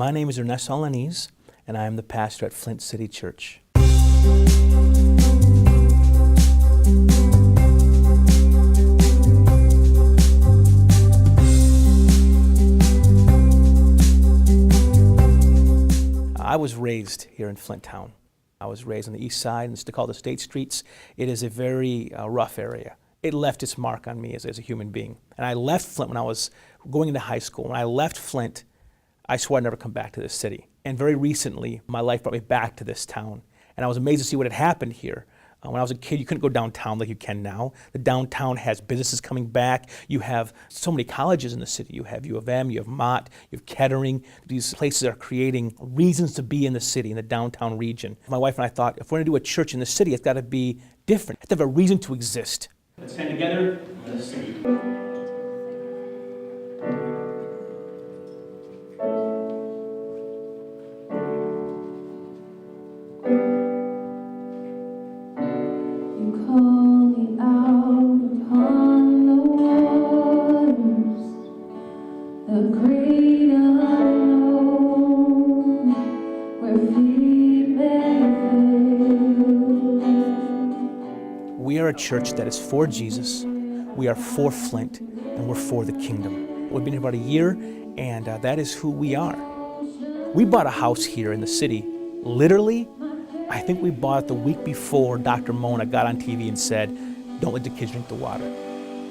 My name is Ernesto Alaniz, and I am the pastor at Flint City Church. I was raised here in Flint Town. I was raised on the east side, it's called the State Streets. It is a very rough area. It left its mark on me as a human being. And I left Flint when I was going into high school. When I left Flint, I swore I'd never come back to this city. And very recently, my life brought me back to this town. And I was amazed to see what had happened here. When I was a kid, you couldn't go downtown like you can now. The downtown has businesses coming back. You have so many colleges in the city. You have U of M, you have Mott, you have Kettering. These places are creating reasons to be in the city, in the downtown region. My wife and I thought, if we're going to do a church in the city, it's got to be different. It's got to have a reason to exist. Let's stand together. Let's sing. We are a church that is for Jesus, we are for Flint, and we're for the kingdom. We've been here about a year, and that is who we are. We bought a house here in the city. Literally, I think we bought it the week before Dr. Mona got on TV and said, "Don't let the kids drink the water."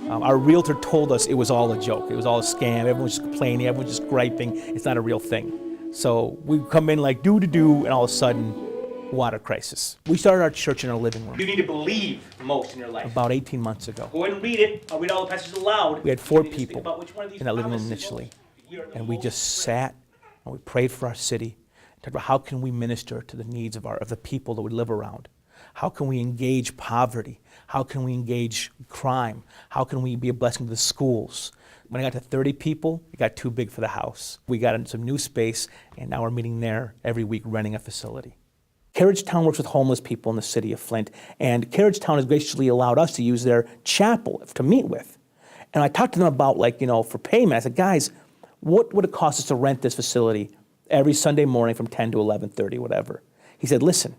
Our realtor told us it was all a joke. It was all a scam. Everyone was just complaining. Everyone was just griping. It's not a real thing. So we come in like do-do-do, and all of a sudden, water crisis. We started our church in our living room. You need to believe most in your life. About 18 months ago. Go ahead and read it. I'll read all the passages aloud. We had 4 people in that living room initially. And we just sat and we prayed for our city. Talked about how can we minister to the needs of the people that we live around. How can we engage poverty? How can we engage crime? How can we be a blessing to the schools? When I got to 30 people, it got too big for the house. We got into some new space, and now we're meeting there every week, renting a facility. Carriage Town works with homeless people in the city of Flint, and Carriage Town has graciously allowed us to use their chapel to meet with. And I talked to them about, for payment. I said, guys, what would it cost us to rent this facility every Sunday morning from 10 to 11:30, whatever? He said, listen,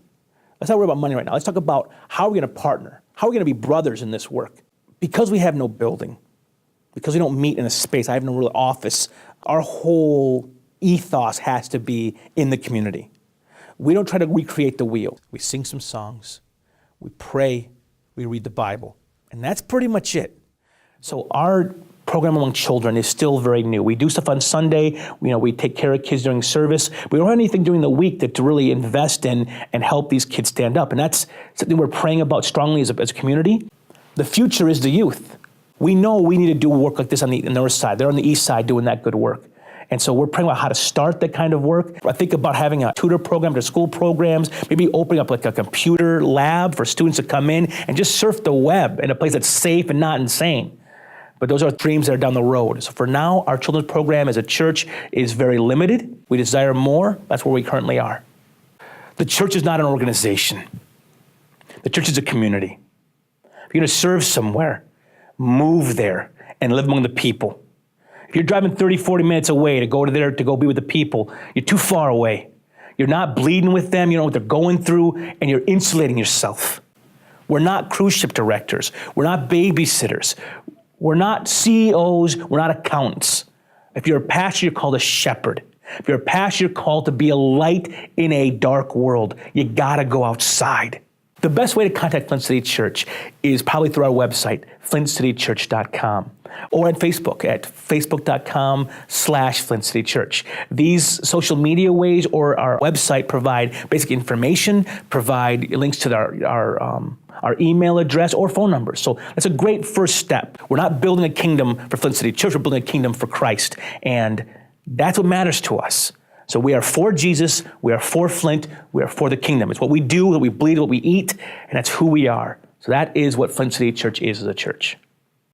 let's not worry about money right now. Let's talk about how we're going to partner. How are we going to be brothers in this work? Because we have no building, because we don't meet in a space, I have no real office, our whole ethos has to be in the community. We don't try to recreate the wheel. We sing some songs, we pray, we read the Bible, and that's pretty much it. So our program among children is still very new. We do stuff on Sunday, we take care of kids during service. We don't have anything during the week to really invest in and help these kids stand up, and that's something we're praying about strongly as a community. The future is the youth. We know we need to do work like this on the north side. They're on the east side doing that good work. And so we're praying about how to start that kind of work. I think about having a tutor program to school programs, maybe opening up like a computer lab for students to come in and just surf the web in a place that's safe and not insane. But those are dreams that are down the road. So for now, our children's program as a church is very limited. We desire more. That's where we currently are. The church is not an organization. The church is a community. If you're going to serve somewhere, move there and live among the people. If you're driving 30, 40 minutes away to go to there to go be with the people, you're too far away. You're not bleeding with them, you know what they're going through, and you're insulating yourself. We're not cruise ship directors. We're not babysitters. We're not CEOs. We're not accountants. If you're a pastor, you're called a shepherd. If you're a pastor, you're called to be a light in a dark world. You gotta go outside. The best way to contact Flint City Church is probably through our website, flintcitychurch.com, or on Facebook at facebook.com/Flint City Church. These social media ways or our website provide basic information, provide links to our email address or phone numbers. So that's a great first step. We're not building a kingdom for Flint City Church, we're building a kingdom for Christ. And that's what matters to us. So we are for Jesus, we are for Flint, we are for the kingdom. It's what we do, what we bleed, what we eat, and that's who we are. So that is what Flint City Church is as a church.